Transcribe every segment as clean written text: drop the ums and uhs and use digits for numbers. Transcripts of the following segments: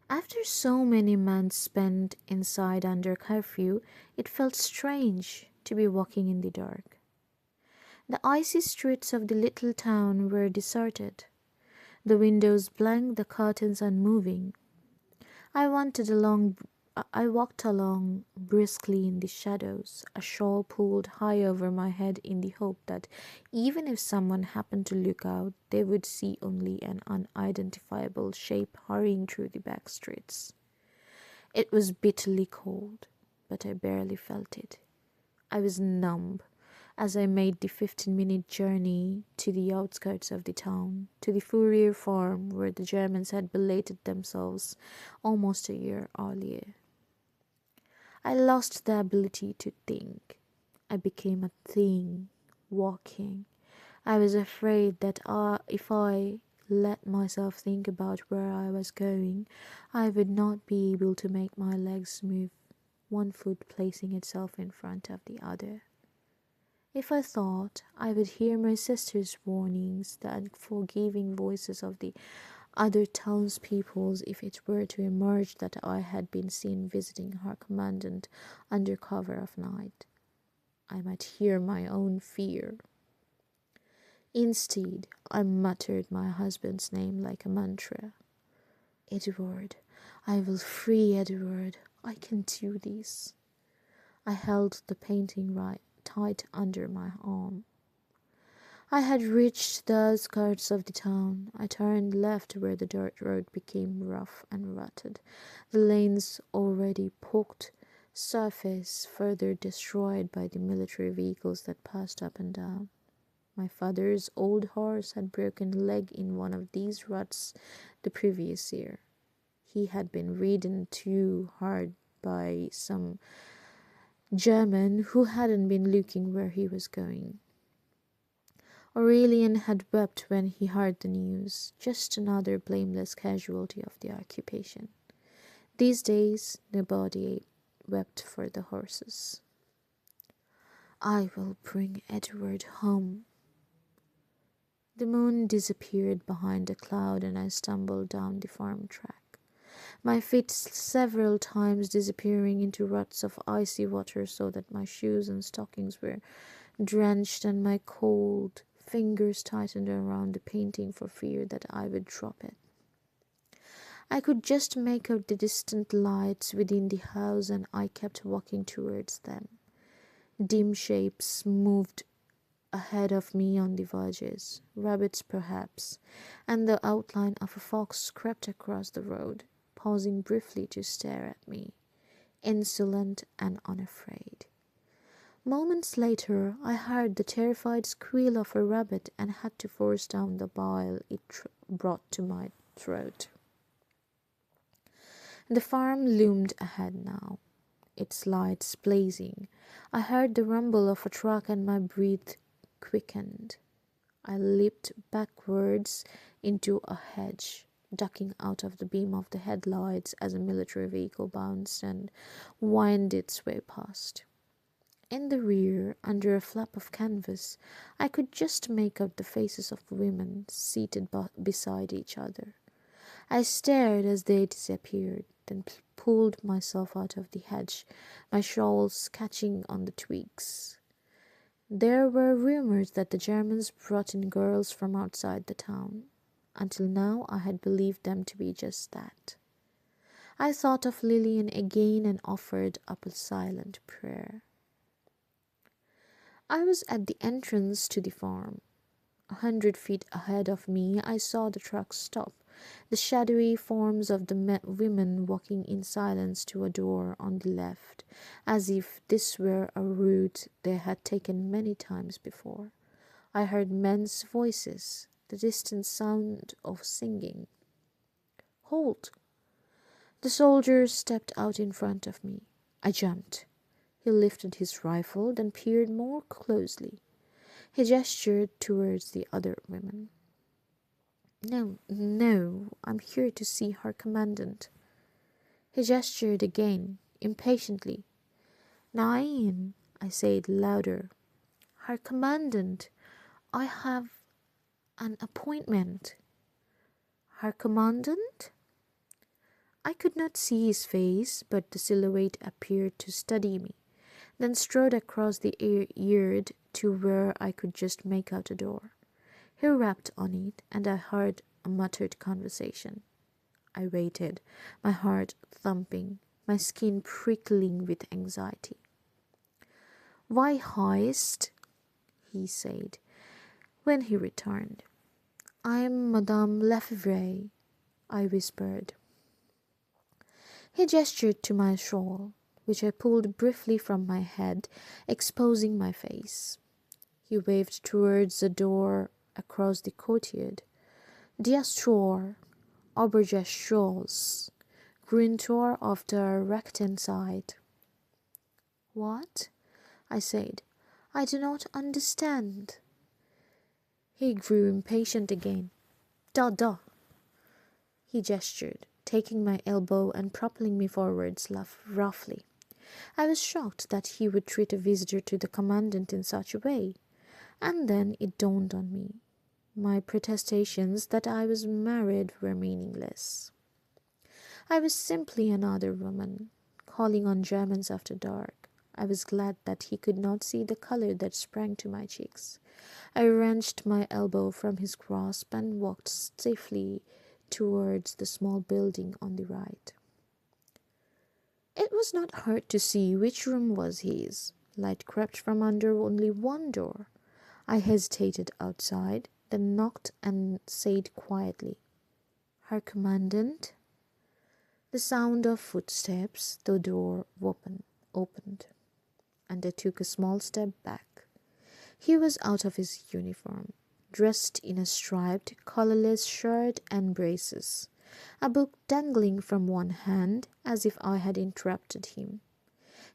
After so many months spent inside under curfew, it felt strange to be walking in the dark. The icy streets of the little town were deserted, the windows blank, the curtains unmoving. I wanted along I walked along briskly in the shadows, a shawl pulled high over my head in the hope that even if someone happened to look out, they would see only an unidentifiable shape hurrying through the back streets. It was bitterly cold, but I barely felt it. I was numb as I made the 15-minute journey to the outskirts of the town, to the Fourier farm where the Germans had belated themselves almost a year earlier. I lost the ability to think. I became a thing, walking. I was afraid that if I let myself think about where I was going, I would not be able to make my legs move, one foot placing itself in front of the other. If I thought, I would hear my sister's warnings, the unforgiving voices of the other townspeople if it were to emerge that I had been seen visiting her commandant under cover of night. I might hear my own fear. Instead, I muttered my husband's name like a mantra. Edward, I will free Edward. I can do this. I held the painting right tight under my arm. I had reached the outskirts of the town. I turned left where the dirt road became rough and rutted, the lanes already poked, surface further destroyed by the military vehicles that passed up and down. My father's old horse had broken a leg in one of these ruts the previous year. He had been ridden too hard by some German who hadn't been looking where he was going. Aurelian had wept when he heard the news, just another blameless casualty of the occupation. These days, nobody wept for the horses. I will bring Edward home. The moon disappeared behind a cloud and I stumbled down the farm track, my feet several times disappearing into ruts of icy water so that my shoes and stockings were drenched and my cold fingers tightened around the painting for fear that I would drop it. I could just make out the distant lights within the house and I kept walking towards them. Dim shapes moved ahead of me on the verges, rabbits perhaps, and the outline of a fox crept across the road, pausing briefly to stare at me, insolent and unafraid. Moments later, I heard the terrified squeal of a rabbit and had to force down the bile it brought to my throat. The farm loomed ahead now, its lights blazing. I heard the rumble of a truck and my breath quickened. I leaped backwards into a hedge, ducking out of the beam of the headlights as a military vehicle bounced and whined its way past. In the rear, under a flap of canvas, I could just make out the faces of women seated beside each other. I stared as they disappeared, then pulled myself out of the hedge, my shawls catching on the twigs. There were rumors that the Germans brought in girls from outside the town. Until now, I had believed them to be just that. I thought of Lillian again and offered up a silent prayer. I was at the entrance to the farm. 100 feet ahead of me, I saw the truck stop, the shadowy forms of the women walking in silence to a door on the left, as if this were a route they had taken many times before. I heard men's voices, the distant sound of singing. Halt! The soldier stepped out in front of me. I jumped. He lifted his rifle, then peered more closely. He gestured towards the other women. No, I'm here to see her commandant. He gestured again, impatiently. Nine, I said louder. Her commandant. I have an appointment. Her commandant? I could not see his face, but the silhouette appeared to study me, then strode across the yard to where I could just make out a door. He rapped on it, and I heard a muttered conversation. I waited, my heart thumping, my skin prickling with anxiety. "Why, Heist?" he said, when he returned. "I am Madame Lefevre," I whispered. He gestured to my shawl, which I pulled briefly from my head, exposing my face. He waved towards the door across the courtyard. "Dia Shore, Auberge Shores, Green Tour of the Recten side." "What?" I said. "I do not understand." He grew impatient again. "Da da." He gestured, taking my elbow and propelling me forwards roughly. I was shocked that he would treat a visitor to the commandant in such a way, and then it dawned on me. My protestations that I was married were meaningless. I was simply another woman, calling on Germans after dark. I was glad that he could not see the color that sprang to my cheeks. I wrenched my elbow from his grasp and walked stiffly towards the small building on the right. It was not hard to see which room was his. Light crept from under only one door. I hesitated outside, then knocked and said quietly, "Herr Commandant?" The sound of footsteps, the door opened, and I took a small step back. He was out of his uniform, dressed in a striped, collarless shirt and braces, a book dangling from one hand as if I had interrupted him.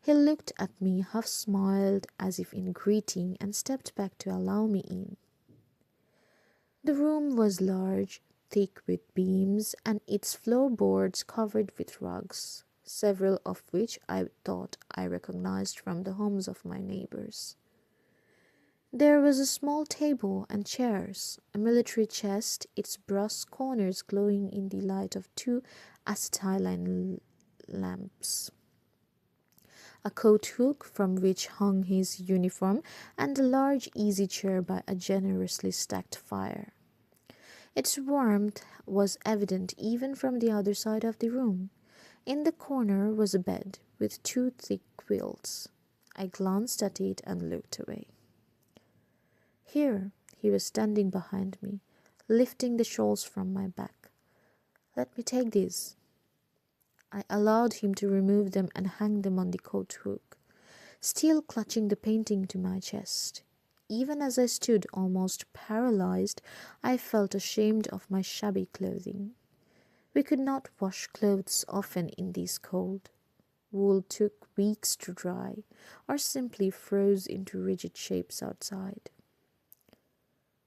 He looked at me, half smiled as if in greeting, and stepped back to allow me in. The room was large, thick with beams, and its floorboards covered with rugs, several of which I thought I recognized from the homes of my neighbors. There was a small table and chairs, a military chest, its brass corners glowing in the light of two acetylene lamps, a coat hook from which hung his uniform, and a large easy chair by a generously stacked fire. Its warmth was evident even from the other side of the room. In the corner was a bed with two thick quilts. I glanced at it and looked away. "Here," he was standing behind me, lifting the shawls from my back. "Let me take these." I allowed him to remove them and hang them on the coat hook, still clutching the painting to my chest. Even as I stood almost paralyzed, I felt ashamed of my shabby clothing. We could not wash clothes often in this cold. Wool took weeks to dry, or simply froze into rigid shapes outside.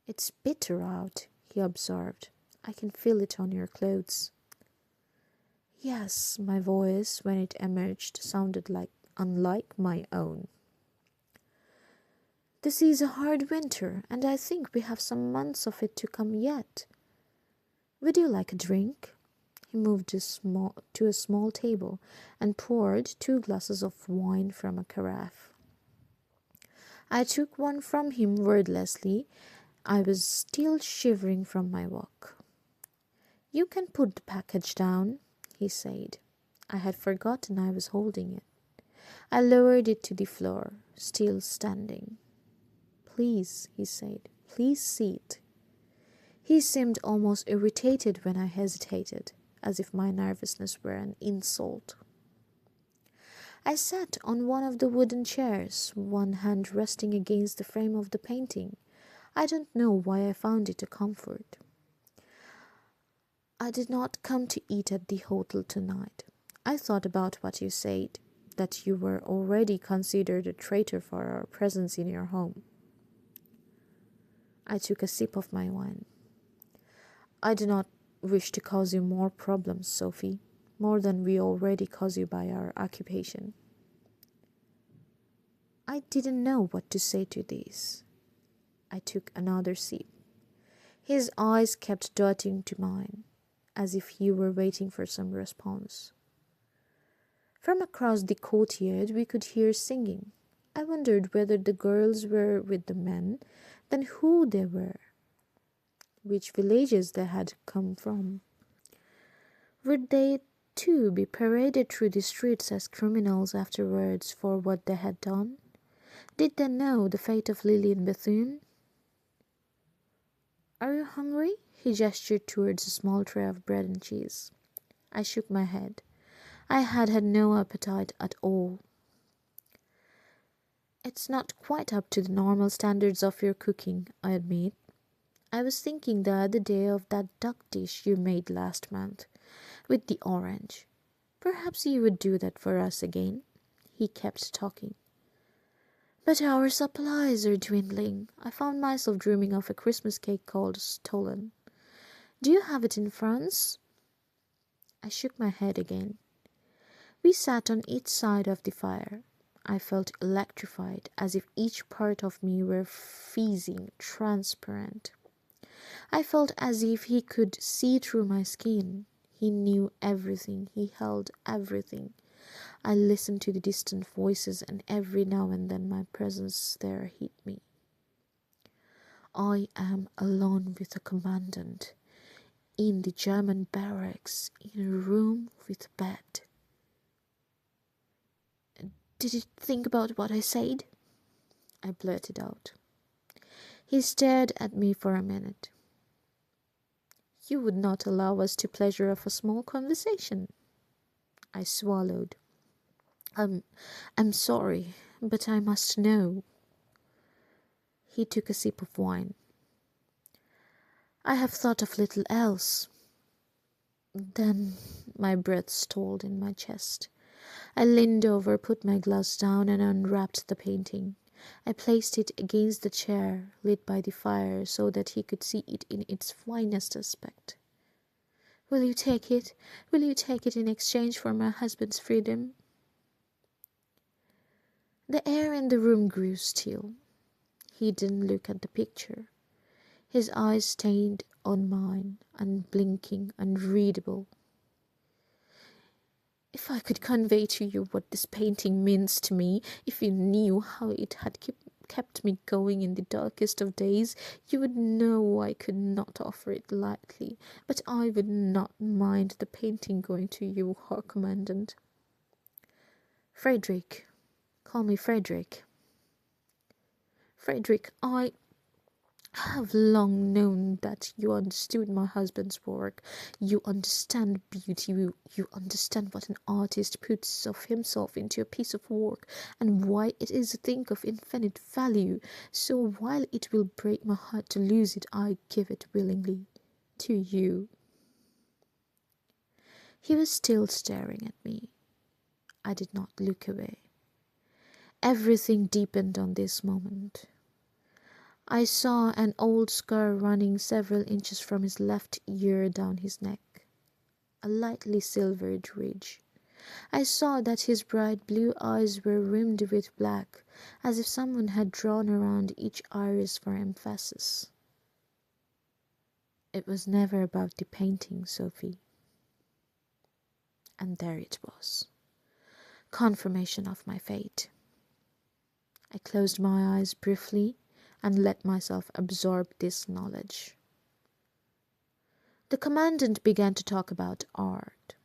"It's bitter out," he observed. "I can feel it on your clothes." Yes, my voice, when it emerged, sounded unlike my own. "This is a hard winter, and I think we have some months of it to come yet. Would you like a drink?" He moved to a small table and poured 2 glasses of wine from a carafe. I took one from him wordlessly. I was still shivering from my walk. "You can put the package down," he said. I had forgotten I was holding it. I lowered it to the floor, still standing. "Please," he said, "please sit." He seemed almost irritated when I hesitated, as if my nervousness were an insult. I sat on one of the wooden chairs, one hand resting against the frame of the painting. I don't know why I found it a comfort. "I did not come to eat at the hotel tonight. I thought about what you said, that you were already considered a traitor for our presence in your home." I took a sip of my wine. "I do not wish to cause you more problems, Sophie, more than we already cause you by our occupation." I didn't know what to say to this. I took another sip. His eyes kept darting to mine. as if he were waiting for some response. From across the courtyard we could hear singing. I wondered whether the girls were with the men, then who they were, which villages they had come from. Would they too be paraded through the streets as criminals afterwards for what they had done? Did they know the fate of Lillian Bethune? Are you hungry? He gestured towards a small tray of bread and cheese. I shook my head. I had had no appetite at all. It's not quite up to the normal standards of your cooking, I admit. I was thinking the other day of that duck dish you made last month, with the orange. Perhaps you would do that for us again. He kept talking. But our supplies are dwindling. I found myself dreaming of a Christmas cake called Stollen. Do you have it in France? I shook my head again. We sat on each side of the fire. I felt electrified, as if each part of me were freezing, transparent. I felt as if he could see through my skin. He knew everything. He held everything. I listened to the distant voices, and every now and then my presence there hit me. I am alone with the commandant, in the German barracks, in a room with a bed. Did you think about what I said? I blurted out. He stared at me for a minute. You would not allow us the pleasure of a small conversation. I swallowed. I'm sorry, but I must know. He took a sip of wine. I have thought of little else. Then my breath stalled in my chest. I leaned over, put my glass down, and unwrapped the painting. I placed it against the chair, lit by the fire, so that he could see it in its finest aspect. Will you take it? Will you take it in exchange for my husband's freedom? The air in the room grew still. He didn't look at the picture. His eyes stayed on mine, unblinking, unreadable. If I could convey to you what this painting means to me, if you knew how it had kept me going in the darkest of days, you would know I could not offer it lightly, but I would not mind the painting going to you, Herr Commandant. Frederick. Call me Frederick. Frederick, I have long known that you understood my husband's work. You understand beauty. You understand what an artist puts of himself into a piece of work, and why it is a thing of infinite value. So while it will break my heart to lose it, I give it willingly to you. He was still staring at me. I did not look away. Everything deepened on this moment. I saw an old scar running several inches from his left ear down his neck, a lightly silvered ridge. I saw that his bright blue eyes were rimmed with black, as if someone had drawn around each iris for emphasis. It was never about the painting, Sophie. And there it was, confirmation of my fate. I closed my eyes briefly and let myself absorb this knowledge. The commandant began to talk about art.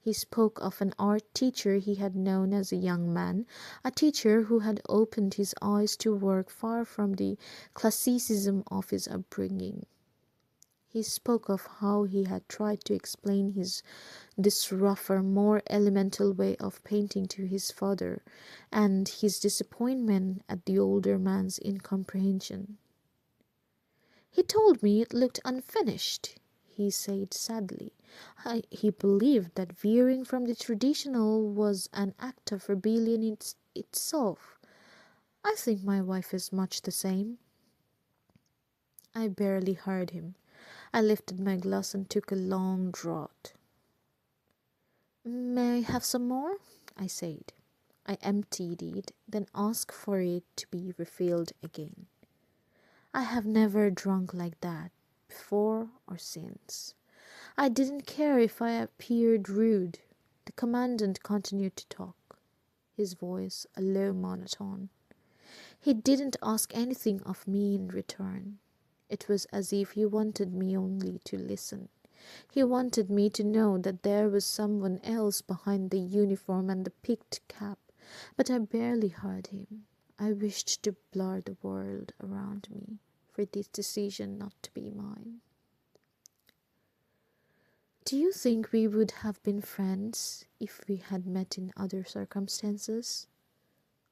He spoke of an art teacher he had known as a young man, a teacher who had opened his eyes to work far from the classicism of his upbringing. He spoke of how he had tried to explain this rougher, more elemental way of painting to his father, and his disappointment at the older man's incomprehension. He told me it looked unfinished, he said sadly. He believed that veering from the traditional was an act of rebellion itself. I think my wife is much the same. I barely heard him. I lifted my glass and took a long draught. May I have some more? I said. I emptied it, then asked for it to be refilled again. I have never drunk like that, before or since. I didn't care if I appeared rude. The commandant continued to talk, his voice a low monotone. He didn't ask anything of me in return. It was as if he wanted me only to listen. He wanted me to know that there was someone else behind the uniform and the peaked cap, but I barely heard him. I wished to blur the world around me, for this decision not to be mine. Do you think we would have been friends if we had met in other circumstances?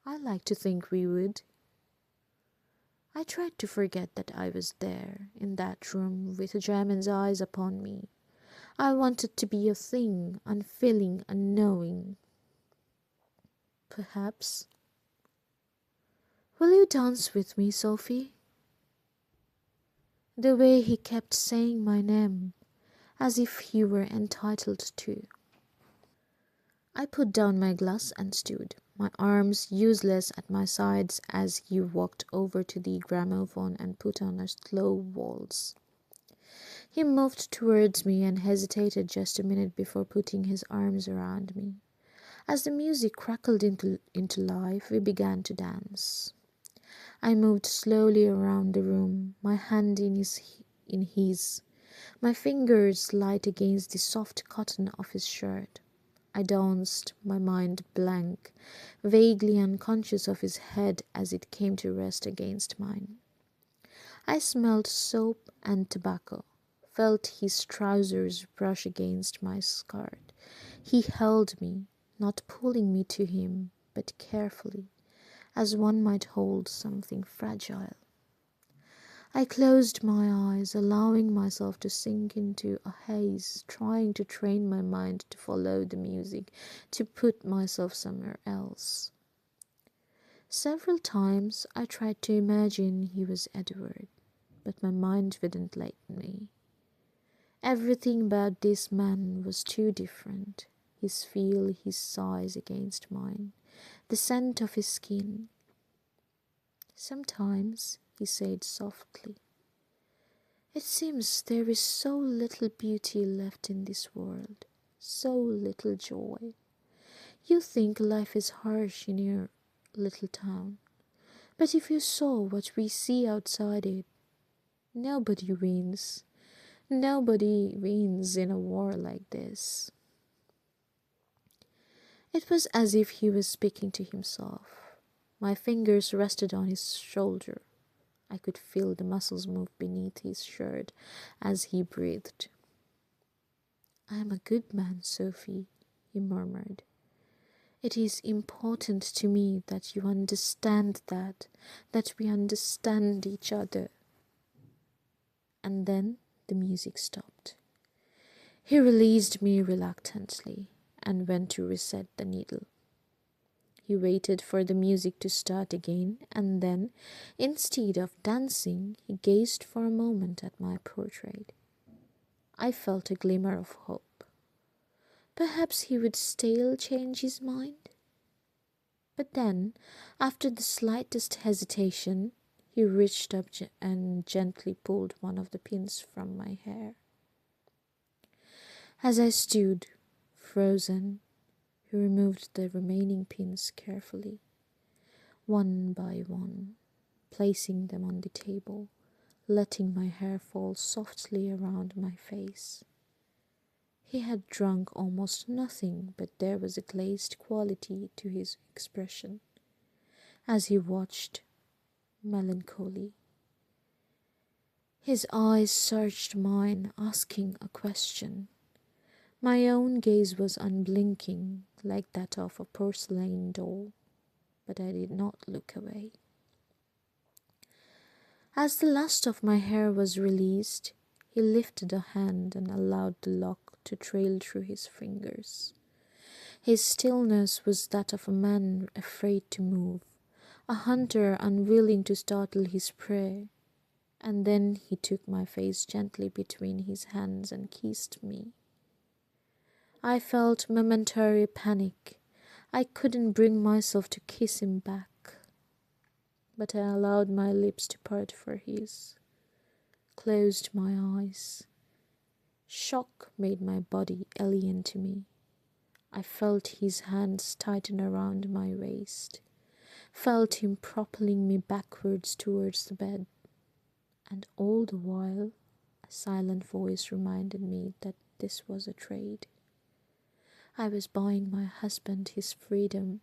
I like to think we would. I tried to forget that I was there, in that room, with a German's eyes upon me. I wanted to be a thing, unfeeling, unknowing. Perhaps. Will you dance with me, Sophie? The way he kept saying my name, as if he were entitled to. I put down my glass and stood, my arms useless at my sides as he walked over to the gramophone and put on a slow waltz. He moved towards me and hesitated just a minute before putting his arms around me. As the music crackled into life, we began to dance. I moved slowly around the room, my hand in his, my fingers light against the soft cotton of his shirt. I danced, my mind blank, vaguely unconscious of his head as it came to rest against mine. I smelled soap and tobacco, felt his trousers brush against my skirt. He held me, not pulling me to him, but carefully, as one might hold something fragile. I closed my eyes, allowing myself to sink into a haze, trying to train my mind to follow the music, to put myself somewhere else. Several times I tried to imagine he was Edward, but my mind wouldn't let me. Everything about this man was too different. His feel, his size against mine, the scent of his skin. Sometimes he said softly, "It seems there is so little beauty left in this world, so little joy. You think life is harsh in your little town, but if you saw what we see outside it, nobody wins. Nobody wins in a war like this." It was as if he was speaking to himself. My fingers rested on his shoulder. I could feel the muscles move beneath his shirt as he breathed. "I am a good man, Sophie," he murmured. "It is important to me that you understand that we understand each other." And then the music stopped. He released me reluctantly and went to reset the needle. He waited for the music to start again, and then, instead of dancing, he gazed for a moment at my portrait. I felt a glimmer of hope. Perhaps he would still change his mind? But then, after the slightest hesitation, he reached up and gently pulled one of the pins from my hair. As I stood, frozen, he removed the remaining pins carefully, one by one, placing them on the table, letting my hair fall softly around my face. He had drunk almost nothing, but there was a glazed quality to his expression as he watched, melancholy. His eyes searched mine, asking a question. My own gaze was unblinking, like that of a porcelain doll, but I did not look away. As the last of my hair was released, he lifted a hand and allowed the lock to trail through his fingers. His stillness was that of a man afraid to move, a hunter unwilling to startle his prey. And then he took my face gently between his hands and kissed me. I felt momentary panic. I couldn't bring myself to kiss him back, but I allowed my lips to part for his, closed my eyes, Shock made my body alien to me. I felt his hands tighten around my waist, felt him propelling me backwards towards the bed, and all the while a silent voice reminded me that this was a trade. I was buying my husband his freedom.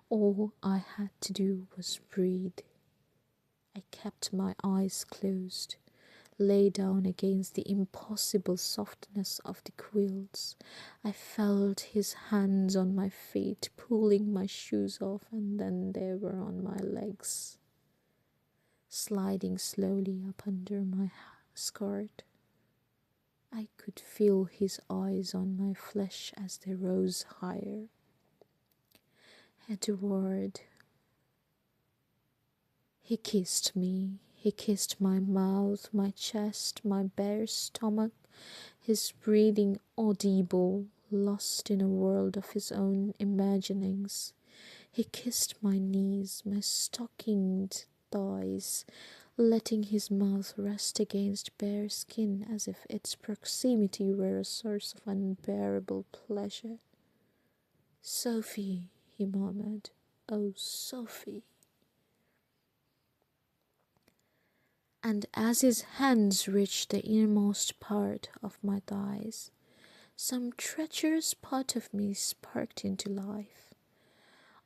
All I had to do was breathe. I kept my eyes closed, lay down against the impossible softness of the quilts. I felt his hands on my feet, pulling my shoes off, and then they were on my legs, sliding slowly up under my skirt. I could feel his eyes on my flesh as they rose higher. Edward. He kissed me. He kissed my mouth, my chest, my bare stomach, his breathing audible, lost in a world of his own imaginings. He kissed my knees, my stockinged thighs, letting his mouth rest against bare skin as if its proximity were a source of unbearable pleasure. "Sophie," he murmured, "oh, Sophie." And as his hands reached the innermost part of my thighs, some treacherous part of me sparked into life,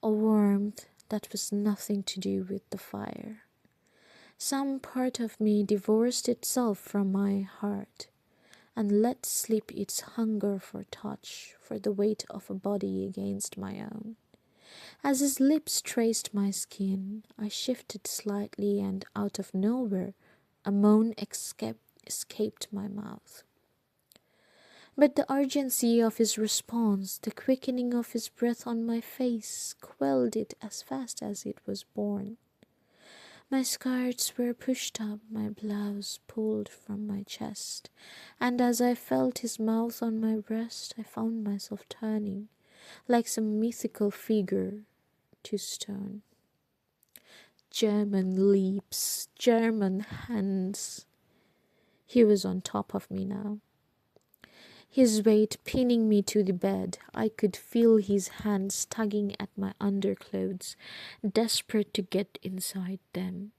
a warmth that was nothing to do with the fire. Some part of me divorced itself from my heart and let slip its hunger for touch, for the weight of a body against my own. As his lips traced my skin, I shifted slightly, and out of nowhere a moan escaped my mouth. But the urgency of his response, the quickening of his breath on my face, quelled it as fast as it was born. My skirts were pushed up, my blouse pulled from my chest, and as I felt his mouth on my breast, I found myself turning, like some mythical figure, to stone. German lips, German hands. He was on top of me now, his weight pinning me to the bed. I could feel his hands tugging at my underclothes, desperate to get inside them.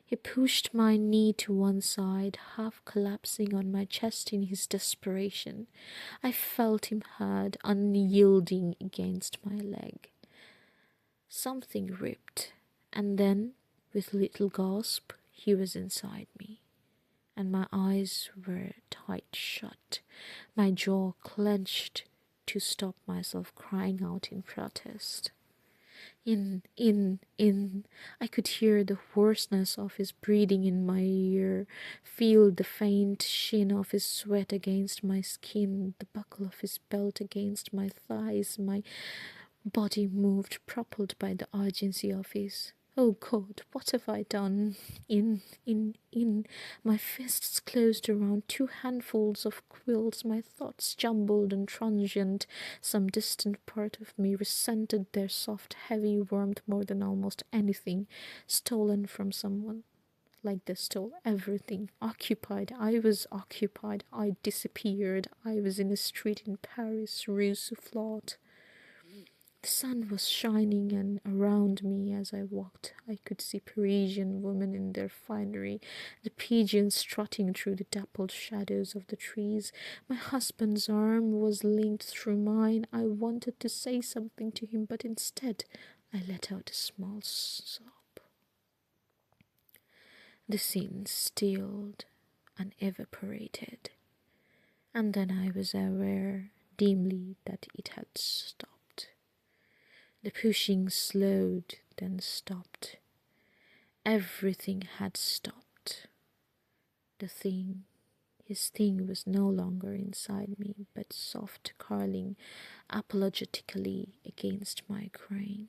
He pushed my knee to one side, half collapsing on my chest in his desperation. I felt him hard, unyielding against my leg. Something ripped, and then, with a little gasp, he was inside me, and my eyes were tight shut, my jaw clenched to stop myself crying out in protest. In. I could hear the hoarseness of his breathing in my ear, feel the faint sheen of his sweat against my skin, the buckle of his belt against my thighs. My body moved, propelled by the urgency of his. Oh God, what have I done? In. My fists closed around two handfuls of quills, my thoughts jumbled and transient. Some distant part of me resented their soft, heavy warmth more than almost anything stolen from someone. Like they stole everything. Occupied. I was occupied. I disappeared. I was in a street in Paris, Rue Soufflot. The sun was shining, and around me as I walked I could see Parisian women in their finery, the pigeons strutting through the dappled shadows of the trees. My husband's arm was linked through mine. I wanted to say something to him, but instead I let out a small sob. The scene stilled and evaporated, and then I was aware dimly that it had stopped. The pushing slowed, then stopped. Everything had stopped. His thing was no longer inside me, but soft curling apologetically against my crane.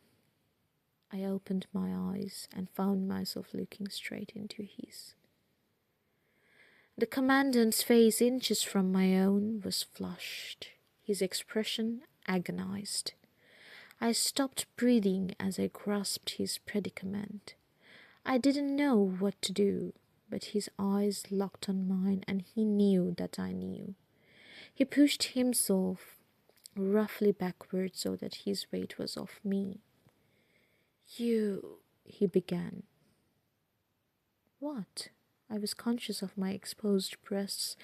I opened my eyes and found myself looking straight into his. The commandant's face, inches from my own, was flushed, his expression agonized. I stopped breathing as I grasped his predicament. I didn't know what to do, but his eyes locked on mine, and he knew that I knew. He pushed himself roughly backward so that his weight was off me. You, he began. What? I was conscious of my exposed breasts,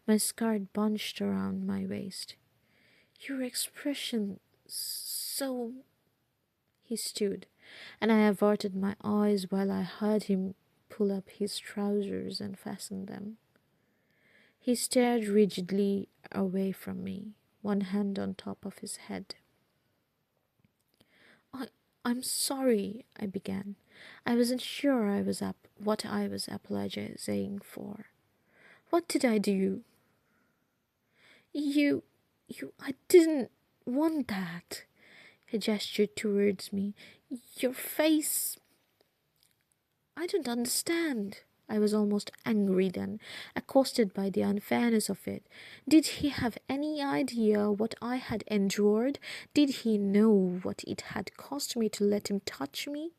my skirt bunched around my waist. Your expression so. He stood, and I averted my eyes while I heard him pull up his trousers and fasten them. He stared rigidly away from me, one hand on top of his head. I, I'm sorry, I began. I wasn't sure what I was apologizing for. What did I do? You, I didn't want that. He gestured towards me. Your face. I don't understand. I was almost angry then, accosted by the unfairness of it. Did he have any idea what I had endured? Did he know what it had cost me to let him touch me?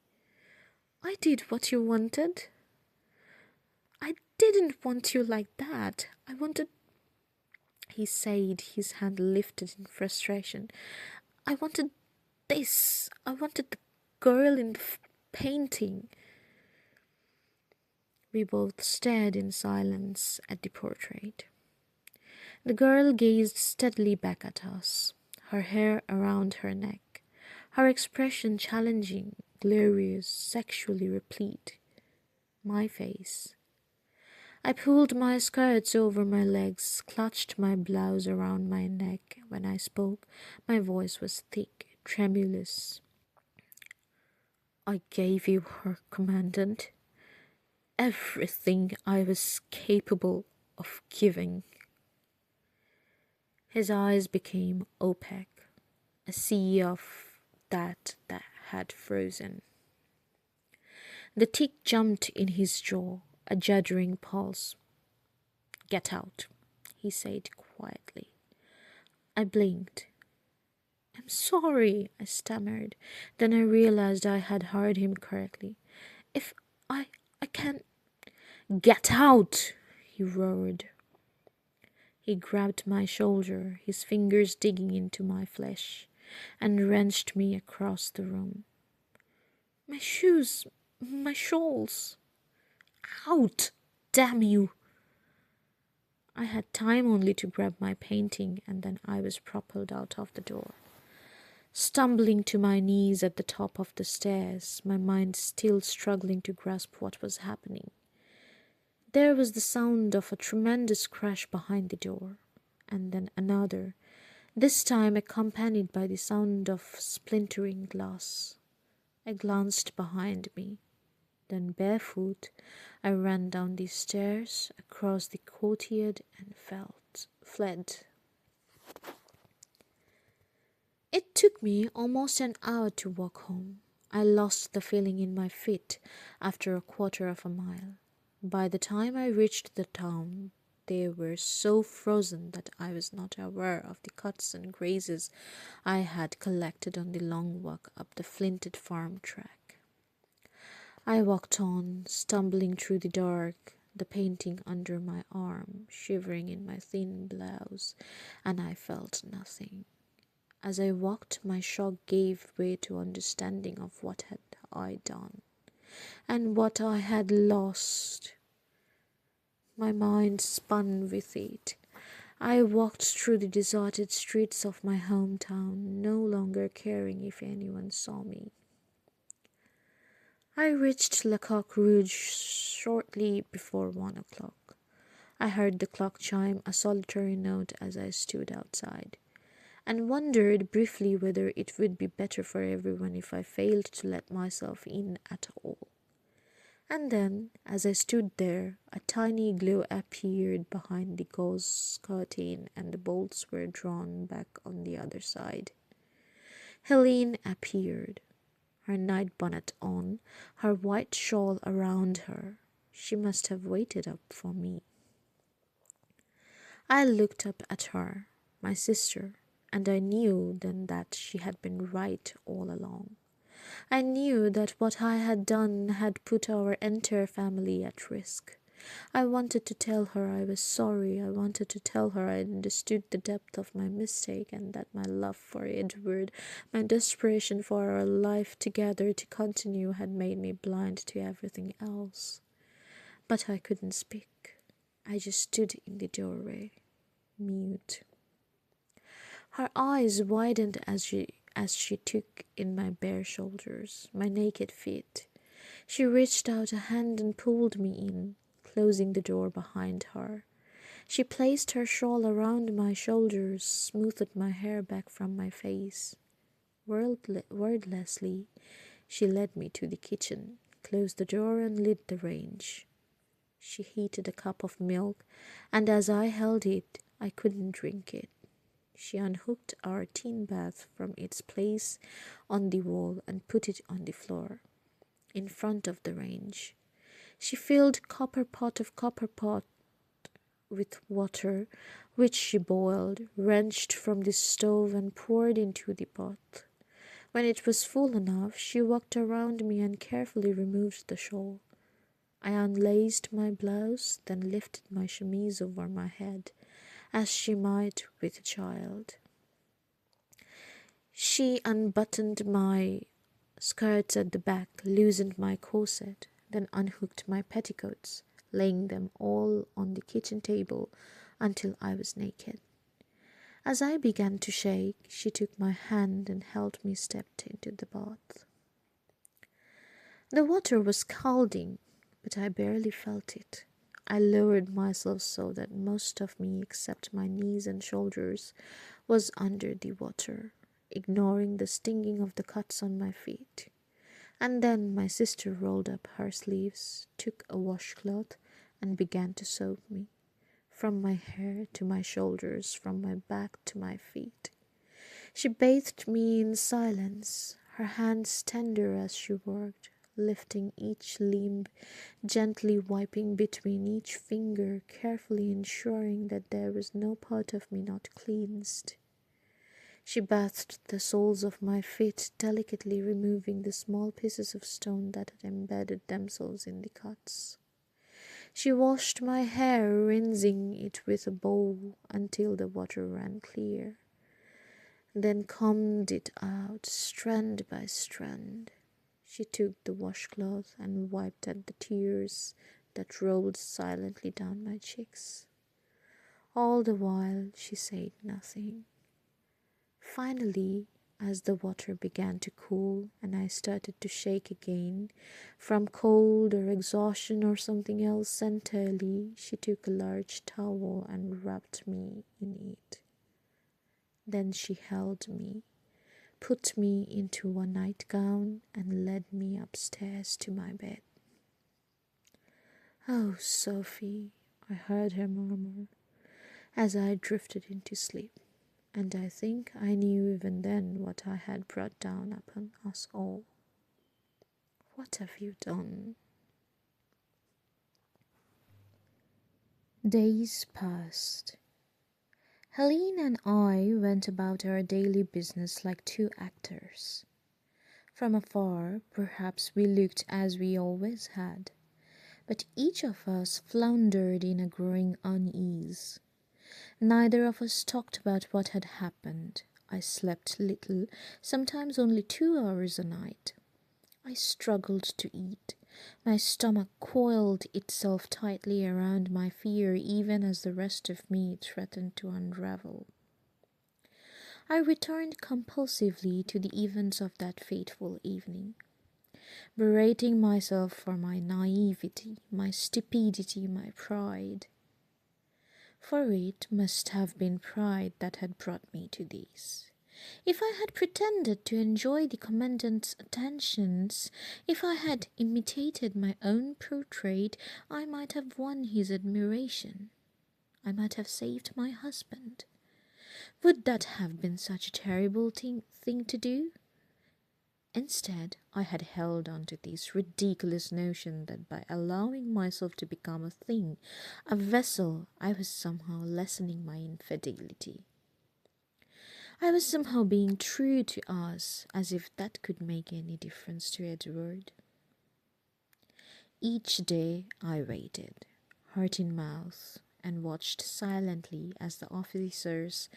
I did what you wanted. I didn't want you like that. I wanted, he said, his hand lifted in frustration. I wanted this. I wanted the girl in the painting. We both stared in silence at the portrait. The girl gazed steadily back at us, her hair around her neck, her expression challenging, glorious, sexually replete. My face. I pulled my skirts over my legs, clutched my blouse around my neck. When I spoke, my voice was thick, tremulous. I gave you her, Commandant. Everything I was capable of giving. His eyes became opaque, a sea of that had frozen. The tick jumped in his jaw, a juddering pulse. Get out, he said quietly. I blinked. I'm sorry, I stammered. Then I realized I had heard him correctly. If I can't. Get out, he roared. He grabbed my shoulder, his fingers digging into my flesh, and wrenched me across the room. My shoes, my shawls. Out, damn you. I had time only to grab my painting, and then I was propelled out of the door. Stumbling to my knees at the top of the stairs, my mind still struggling to grasp what was happening. There was the sound of a tremendous crash behind the door, and then another, this time accompanied by the sound of splintering glass. I glanced behind me. Then barefoot, I ran down the stairs, across the courtyard, and fled. It took me almost an hour to walk home. I lost the feeling in my feet after a quarter of a mile. By the time I reached the town, they were so frozen that I was not aware of the cuts and grazes I had collected on the long walk up the flinted farm track. I walked on, stumbling through the dark, the painting under my arm, shivering in my thin blouse, and I felt nothing. As I walked, my shock gave way to understanding of what had I done, and what I had lost. My mind spun with it. I walked through the deserted streets of my hometown, no longer caring if anyone saw me. I reached Le Coq Rouge shortly before 1 o'clock. I heard the clock chime a solitary note as I stood outside, and wondered briefly whether it would be better for everyone if I failed to let myself in at all. And then, as I stood there, a tiny glow appeared behind the gauze curtain, and the bolts were drawn back on the other side. Helene appeared, her night bonnet on, her white shawl around her. She must have waited up for me. I looked up at her, my sister, and I knew then that she had been right all along. I knew that what I had done had put our entire family at risk. I wanted to tell her I was sorry. I wanted to tell her I understood the depth of my mistake and that my love for Edward, my desperation for our life together to continue, had made me blind to everything else. But I couldn't speak. I just stood in the doorway, mute. Her eyes widened as she took in my bare shoulders, my naked feet. She reached out a hand and pulled me in, closing the door behind her. She placed her shawl around my shoulders, smoothed my hair back from my face. Wordlessly, she led me to the kitchen, closed the door, and lit the range. She heated a cup of milk, and as I held it, I couldn't drink it. She unhooked our tin bath from its place on the wall and put it on the floor, in front of the range. She filled copper pot with water, which she boiled, wrenched from the stove, and poured into the pot. When it was full enough, she walked around me and carefully removed the shawl. I unlaced my blouse, then lifted my chemise over my head, as she might with a child. She unbuttoned my skirts at the back, loosened my corset, then unhooked my petticoats, laying them all on the kitchen table until I was naked. As I began to shake, she took my hand and helped me step into the bath. The water was scalding, but I barely felt it. I lowered myself so that most of me, except my knees and shoulders, was under the water, ignoring the stinging of the cuts on my feet. And then my sister rolled up her sleeves, took a washcloth, and began to soap me, from my hair to my shoulders, from my back to my feet. She bathed me in silence, her hands tender as she worked, lifting each limb, gently wiping between each finger, carefully ensuring that there was no part of me not cleansed. She bathed the soles of my feet, delicately removing the small pieces of stone that had embedded themselves in the cuts. She washed my hair, rinsing it with a bowl until the water ran clear, then combed it out, strand by strand. She took the washcloth and wiped at the tears that rolled silently down my cheeks. All the while she said nothing. Finally, as the water began to cool and I started to shake again, from cold or exhaustion or something else entirely, she took a large towel and wrapped me in it. Then she held me, put me into a nightgown, and led me upstairs to my bed. "Oh, Sophie," I heard her murmur as I drifted into sleep, and I think I knew even then what I had brought down upon us all. What have you done? Days passed. Helene and I went about our daily business like two actors. From afar, perhaps we looked as we always had, but each of us floundered in a growing unease. Neither of us talked about what had happened. I slept little, sometimes only 2 hours a night. I struggled to eat. My stomach coiled itself tightly around my fear even as the rest of me threatened to unravel. I returned compulsively to the events of that fateful evening, berating myself for my naivety, my stupidity, my pride. For it must have been pride that had brought me to this. If I had pretended to enjoy the commandant's attentions, if I had imitated my own portrait, I might have won his admiration. I might have saved my husband. Would that have been such a terrible thing to do? Instead, I had held on to this ridiculous notion that by allowing myself to become a thing, a vessel, I was somehow lessening my infidelity. I was somehow being true to us, as if that could make any difference to Edward. Each day I waited. heart in mouth, and watched silently as the officers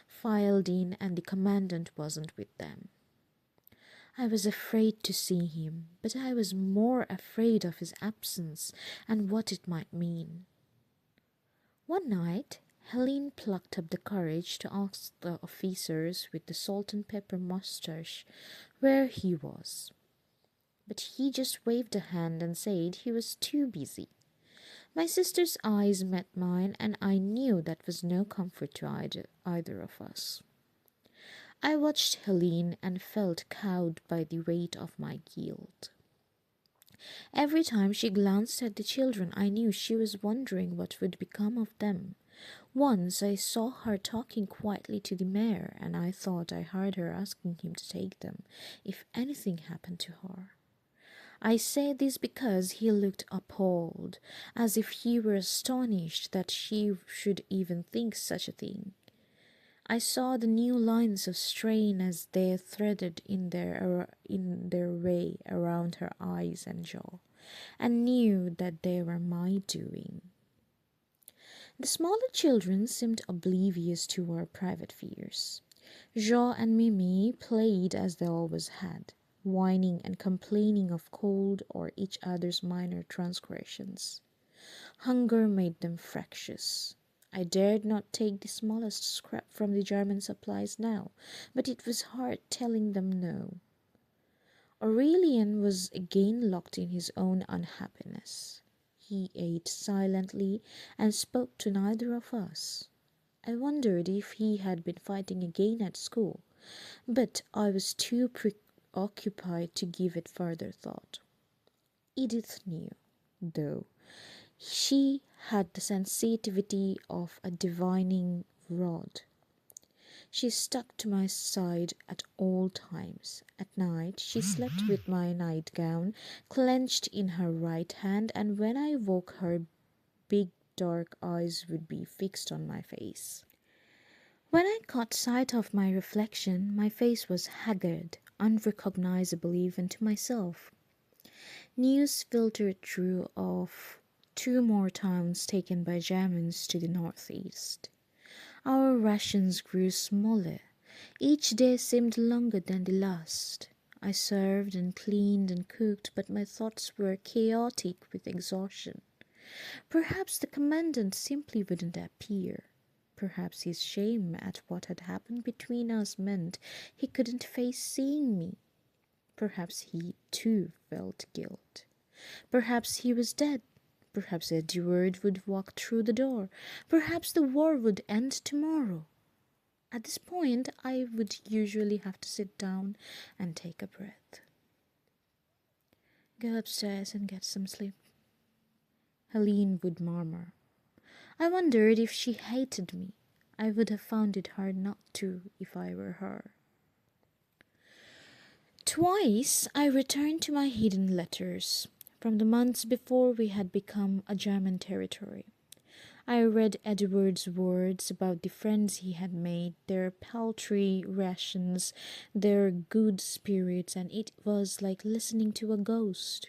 filed in and the commandant wasn't with them. I was afraid to see him, but I was more afraid of his absence and what it might mean. One night, Helene plucked up the courage to ask the officers with the salt and pepper mustache where he was. But he just waved a hand and said he was too busy. My sister's eyes met mine, and I knew that was no comfort to either of us. I watched Helene and felt cowed by the weight of my guilt. Every time she glanced at the children, I knew she was wondering what would become of them. Once I saw her talking quietly to the mayor, and I thought I heard her asking him to take them if anything happened to her. I say this because he looked appalled, as if he were astonished that she should even think such a thing. I saw the new lines of strain as they threaded in their way around her eyes and jaw, and knew that they were my doing. The smaller children seemed oblivious to our private fears. Jo and Mimi played as they always had, whining and complaining of cold or each other's minor transgressions. Hunger made them fractious. I dared not take the smallest scrap from the German supplies now, but it was hard telling them no. Aurelian was again locked in his own unhappiness. He ate silently and spoke to neither of us. I wondered if he had been fighting again at school, but I was too preoccupied to give it further thought. Edith knew, though. She had the sensitivity of a divining rod. She stuck to my side at all times. At night she slept with my nightgown clenched in her right hand, and when I woke her big dark eyes would be fixed on my face. When I caught sight of my reflection, my face was haggard, unrecognizable even to myself. News filtered through of 2 more towns taken by Germans to the northeast. Our rations grew smaller. Each day seemed longer than the last. I served and cleaned and cooked, but my thoughts were chaotic with exhaustion. Perhaps the commandant simply wouldn't appear. Perhaps his shame at what had happened between us meant he couldn't face seeing me. Perhaps he, too, felt guilt. Perhaps he was dead. Perhaps Edward would walk through the door. Perhaps the war would end tomorrow. At this point, I would usually have to sit down and take a breath. Go upstairs and get some sleep, Helene would murmur. I wondered if she hated me. I would have found it hard not to if I were her. Twice I returned to my hidden letters from the months before we had become a German territory. I read Edward's words about the friends he had made, their paltry rations, their good spirits, and it was like listening to a ghost.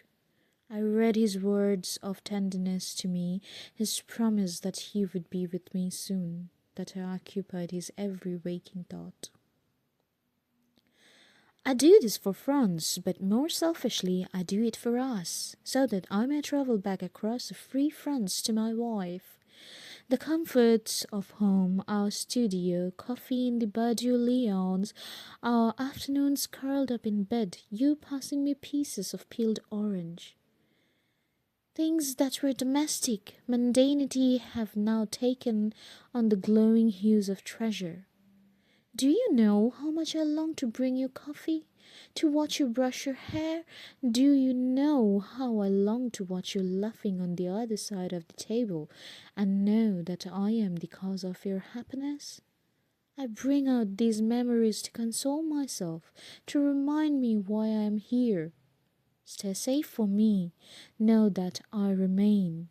I read his words of tenderness to me, his promise that he would be with me soon, that occupied his every waking thought. I do this for France, but more selfishly I do it for us, so that I may travel back across a free France to my wife. The comforts of home, our studio, coffee in the Badiou Lyons, our afternoons curled up in bed, you passing me pieces of peeled orange. Things that were domestic, mundanity have now taken on the glowing hues of treasure. Do you know how much I long to bring you coffee, to watch you brush your hair? Do you know how I long to watch you laughing on the other side of the table and know that I am the cause of your happiness? I bring out these memories to console myself, to remind me why I am here. Stay safe for me. Know that I remain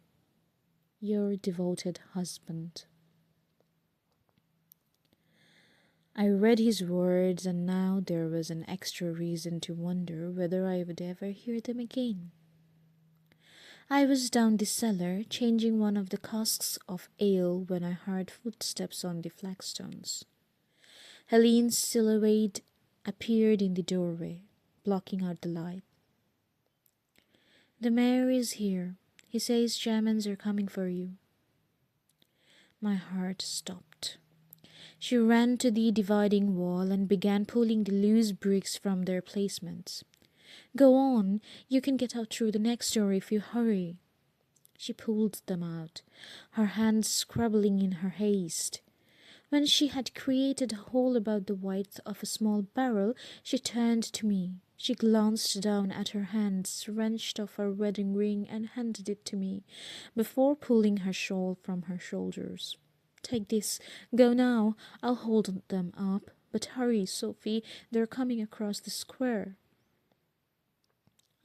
your devoted husband. I read his words, and now there was an extra reason to wonder whether I would ever hear them again. I was down the cellar, changing one of the casks of ale when I heard footsteps on the flagstones. Helene's silhouette appeared in the doorway, blocking out the light. "The mayor is here. He says Germans are coming for you." My heart stopped. She ran to the dividing wall and began pulling the loose bricks from their placements. "Go on. You can get out through the next door if you hurry." She pulled them out, her hands scrabbling in her haste. When she had created a hole about the width of a small barrel, she turned to me. She glanced down at her hands, wrenched off her wedding ring, and handed it to me, before pulling her shawl from her shoulders. "Take this. Go now. I'll hold them up. But hurry, Sophie. They're coming across the square."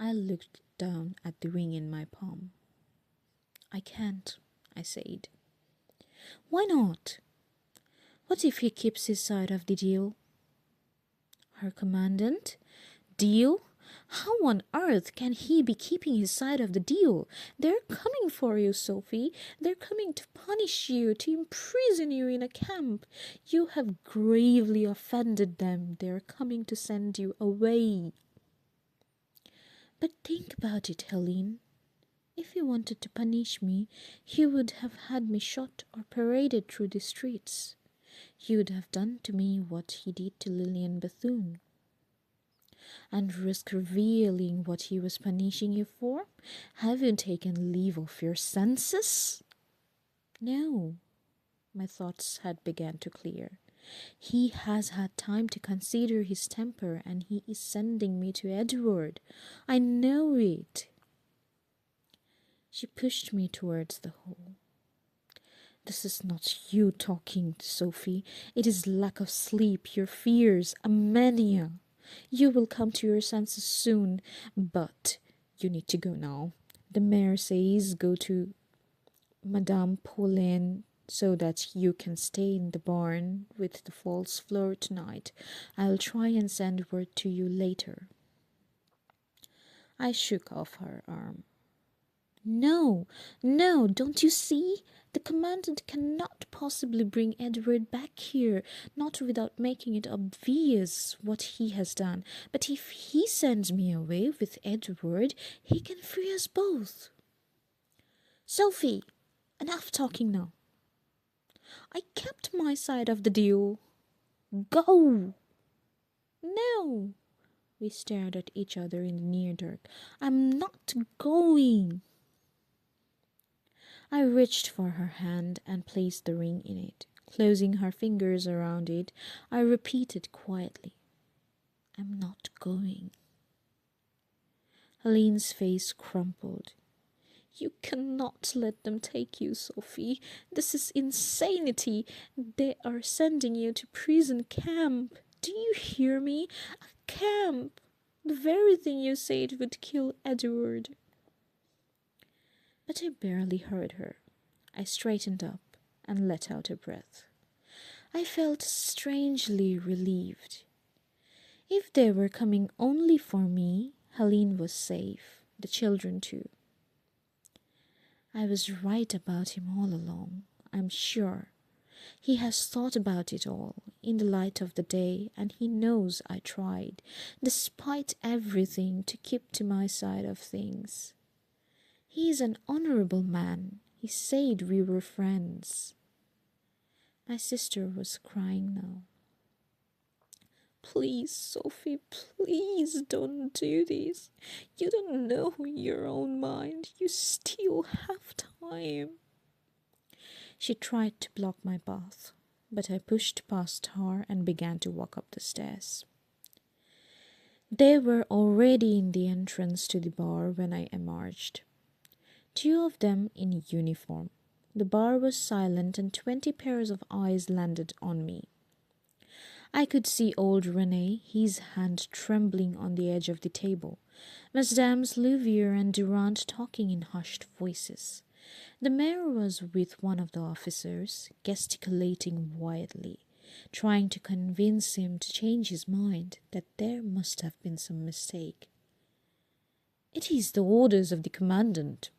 I looked down at the ring in my palm. "I can't," I said. "Why not? What if he keeps his side of the deal?" Her commandant? Deal? How on earth can he be keeping his side of the deal? They're coming for you, Sophie. They're coming to punish you, to imprison you in a camp. You have gravely offended them. They're coming to send you away. But think about it, Helene. If he wanted to punish me, he would have had me shot or paraded through the streets. He would have done to me what he did to Lillian Bethune. And risk revealing what he was punishing you for? Have you taken leave of your senses?" No, my thoughts had begun to clear. He has had time to consider his temper, and he is sending me to Edward. I know it. She pushed me towards the hole. "This is not you talking, Sophie. It is lack of sleep, your fears, a mania. You will come to your senses soon, but you need to go now. The mayor says go to Madame Pauline so that you can stay in the barn with the false floor tonight. I'll try and send word to you later." I shook off her arm. "No, no, don't you see? The commandant cannot possibly bring Edward back here, not without making it obvious what he has done. But if he sends me away with Edward, he can free us both." "Sophie, enough talking now. I kept my side of the deal. Go." "No." We stared at each other in the near dark. "I'm not going." I reached for her hand and placed the ring in it. Closing her fingers around it, I repeated quietly, "I'm not going." Helene's face crumpled. "You cannot let them take you, Sophie. This is insanity. They are sending you to prison camp. Do you hear me? A camp. The very thing you said would kill Edward." But I barely heard her. I straightened up and let out a breath. I felt strangely relieved. If they were coming only for me, Helene was safe, the children too. I was right about him all along, I'm sure. He has thought about it all in the light of the day, and he knows I tried, despite everything, to keep to my side of things. He is an honorable man. He said we were friends. My sister was crying now. "Please, Sophie, please don't do this. You don't know your own mind. You still have time." She tried to block my path, but I pushed past her and began to walk up the stairs. They were already in the entrance to the bar when I emerged. 2 of them in uniform. The bar was silent and 20 pairs of eyes landed on me. I could see old René, his hand trembling on the edge of the table. Mesdames Louvier and Durand talking in hushed voices. The mayor was with one of the officers, gesticulating wildly, trying to convince him to change his mind, that there must have been some mistake. "It is the orders of the commandant."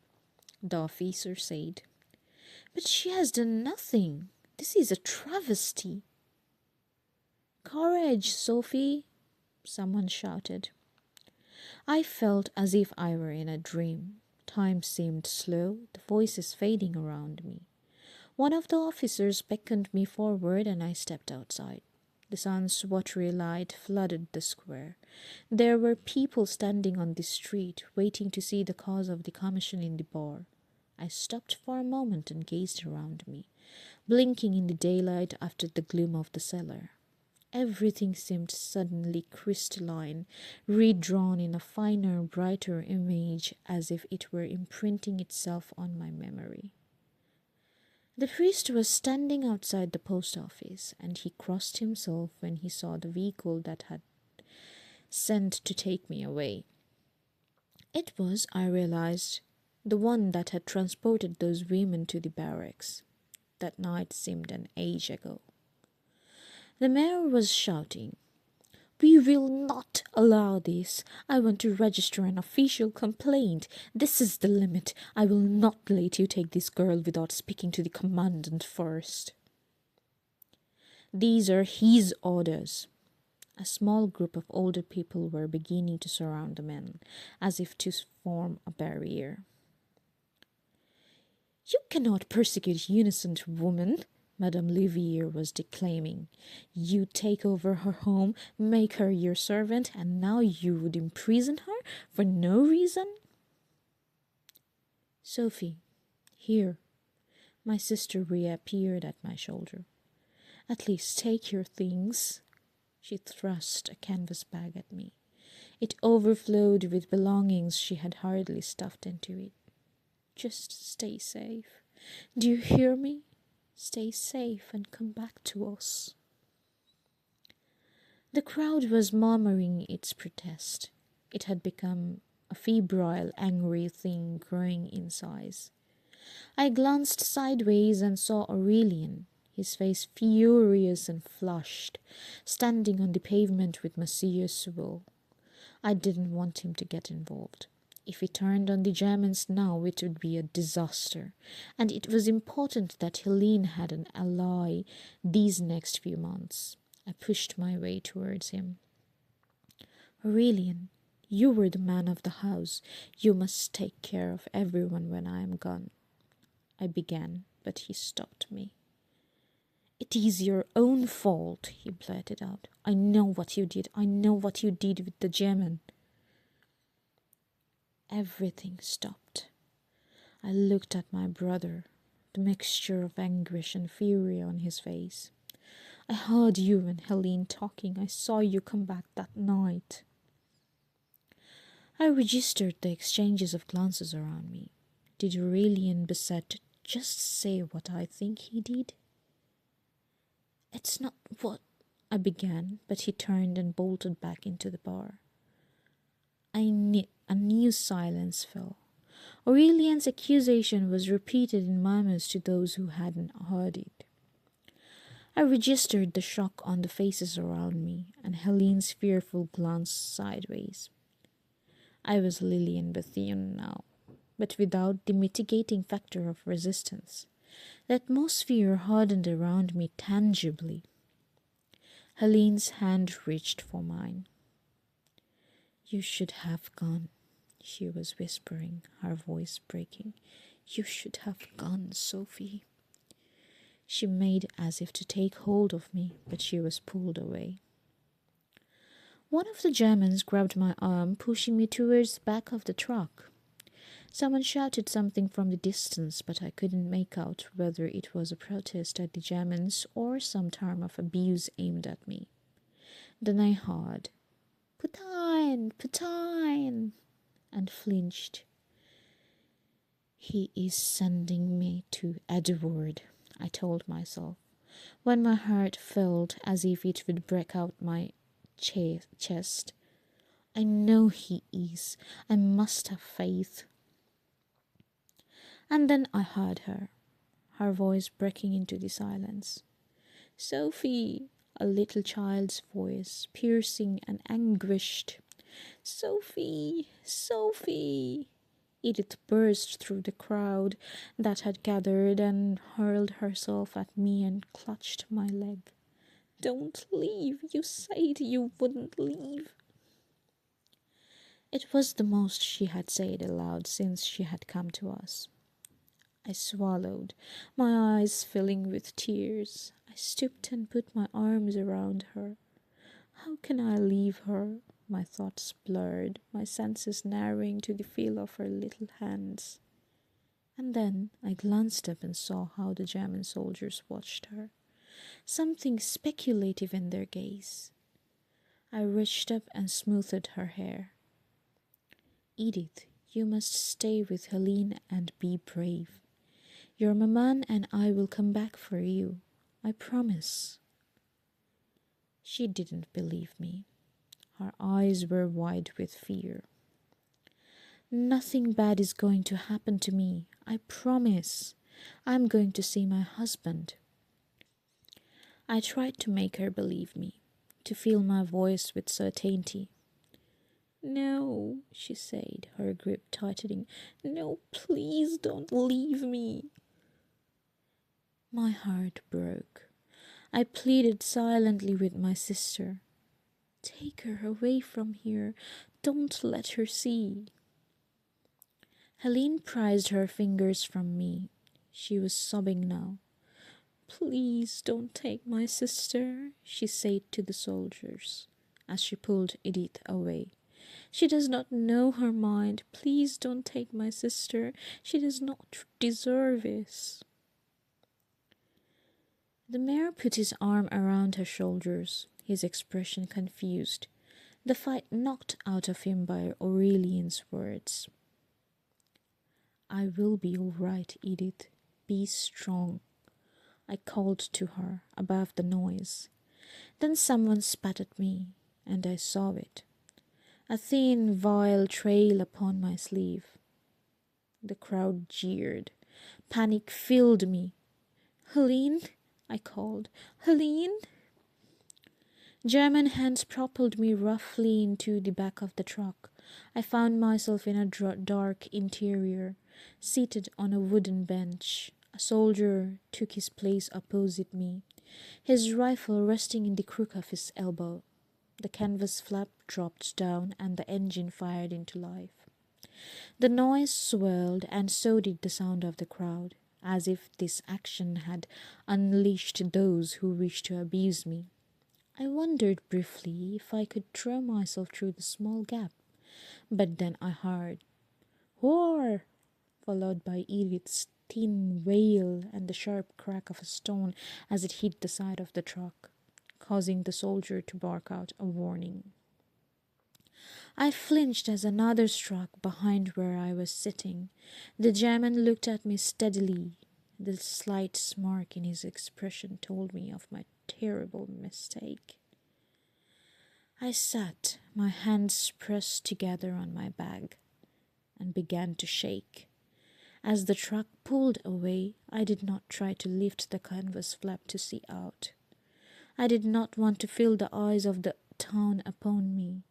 the officer said. But she has done nothing. This is a travesty. Courage, Sophie, someone shouted. I felt as if I were in a dream. Time seemed slow, the voices fading around me. One of the officers beckoned me forward and I stepped outside. The sun's watery light flooded the square. There were people standing on the street, waiting to see the cause of the commotion in the bar. I stopped for a moment and gazed around me, blinking in the daylight after the gloom of the cellar. Everything seemed suddenly crystalline, redrawn in a finer, brighter image, as if it were imprinting itself on my memory. The priest was standing outside the post office, and he crossed himself when he saw the vehicle that had sent to take me away. It was, I realized, the one that had transported those women to the barracks. That night seemed an age ago. The mayor was shouting, "We will not allow this. I want to register an official complaint. This is the limit. I will not let you take this girl without speaking to the commandant first." "These are his orders." A small group of older people were beginning to surround the men, as if to form a barrier. "You cannot persecute innocent woman," Madame Livier was declaiming. "You take over her home, make her your servant, and now you would imprison her for no reason?" "Sophie, here." My sister reappeared at my shoulder. "At least take your things." She thrust a canvas bag at me. It overflowed with belongings she had hurriedly stuffed into it. "Just stay safe. Do you hear me? Stay safe and come back to us." The crowd was murmuring its protest. It had become a febrile, angry thing growing in size. I glanced sideways and saw Aurelian, his face furious and flushed, standing on the pavement with Monsieur Sewell. I didn't want him to get involved. If he turned on the Germans now, it would be a disaster, and it was important that Helene had an ally these next few months. I pushed my way towards him. "Aurelian, you were the man of the house. You must take care of everyone when I am gone," I began, but he stopped me. "It is your own fault," he blurted out. "I know what you did. I know what you did with the German." Everything stopped. I looked at my brother, the mixture of anguish and fury on his face. "I heard you and Helene talking. I saw you come back that night." I registered the exchanges of glances around me. Did Aurelian Basset just say what I think he did? "It's not what—" I began, but he turned and bolted back into the bar. A new silence fell. Aurelian's accusation was repeated in murmurs to those who hadn't heard it. I registered the shock on the faces around me, and Helene's fearful glance sideways. I was Lillian Bethune now, but without the mitigating factor of resistance. The atmosphere hardened around me tangibly. Helene's hand reached for mine. "You should have gone," she was whispering, her voice breaking. "You should have gone, Sophie." She made as if to take hold of me, but she was pulled away. One of the Germans grabbed my arm, pushing me towards the back of the truck. Someone shouted something from the distance, but I couldn't make out whether it was a protest at the Germans or some term of abuse aimed at me. Then I heard, "Putain! Putain!" and flinched. "He is sending me to Edward," I told myself, when my heart felt as if it would break out my chest. "I know he is. I must have faith." And then I heard her voice breaking into the silence. "Sophie," a little child's voice, piercing and anguished. "Sophie, Sophie." Edith burst through the crowd that had gathered and hurled herself at me and clutched my leg. "Don't leave! You said you wouldn't leave." It was the most she had said aloud since she had come to us. I swallowed, my eyes filling with tears. I stooped and put my arms around her. How can I leave her? My thoughts blurred, my senses narrowing to the feel of her little hands. And then I glanced up and saw how the German soldiers watched her, something speculative in their gaze. I reached up and smoothed her hair. "Edith, you must stay with Helene and be brave. Your maman and I will come back for you. I promise." She didn't believe me. Her eyes were wide with fear. "Nothing bad is going to happen to me. I promise. I'm going to see my husband." I tried to make her believe me, to fill my voice with certainty. "No," she said, her grip tightening. "No, please don't leave me." My heart broke. I pleaded silently with my sister. "Take her away from here. Don't let her see." Helene prized her fingers from me. She was sobbing now. "Please don't take my sister," she said to the soldiers as she pulled Edith away. "She does not know her mind. Please don't take my sister. She does not deserve this." The mayor put his arm around her shoulders, his expression confused, the fight knocked out of him by Aurelian's words. "I will be all right, Edith. Be strong," I called to her above the noise. Then someone spat at me, and I saw it. A thin, vile trail upon my sleeve. The crowd jeered. Panic filled me. "Helene," I called. "Helene!" German hands propelled me roughly into the back of the truck. I found myself in a dark interior, seated on a wooden bench. A soldier took his place opposite me, his rifle resting in the crook of his elbow. The canvas flap dropped down and the engine fired into life. The noise swelled, and so did the sound of the crowd, as if this action had unleashed those who wished to abuse me. I wondered briefly if I could throw myself through the small gap, but then I heard "War!" followed by Edith's thin wail and the sharp crack of a stone as it hit the side of the truck, causing the soldier to bark out a warning. I flinched as another struck behind where I was sitting. The German looked at me steadily. The slight smirk in his expression told me of my terrible mistake. I sat, my hands pressed together on my bag, and began to shake. As the truck pulled away, I did not try to lift the canvas flap to see out. I did not want to feel the eyes of the town upon me.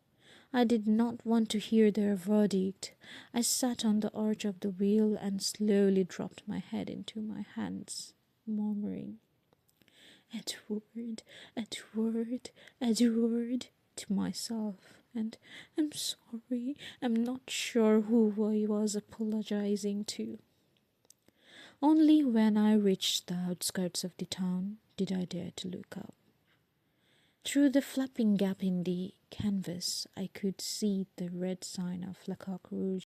I did not want to hear their verdict. I sat on the arch of the wheel and slowly dropped my head into my hands, murmuring, "Edward, Edward, Edward," to myself. And "I'm sorry, I'm not sure who I was apologizing to." Only when I reached the outskirts of the town did I dare to look up. Through the flapping gap in the canvas, I could see the red sign of La Coque Rouge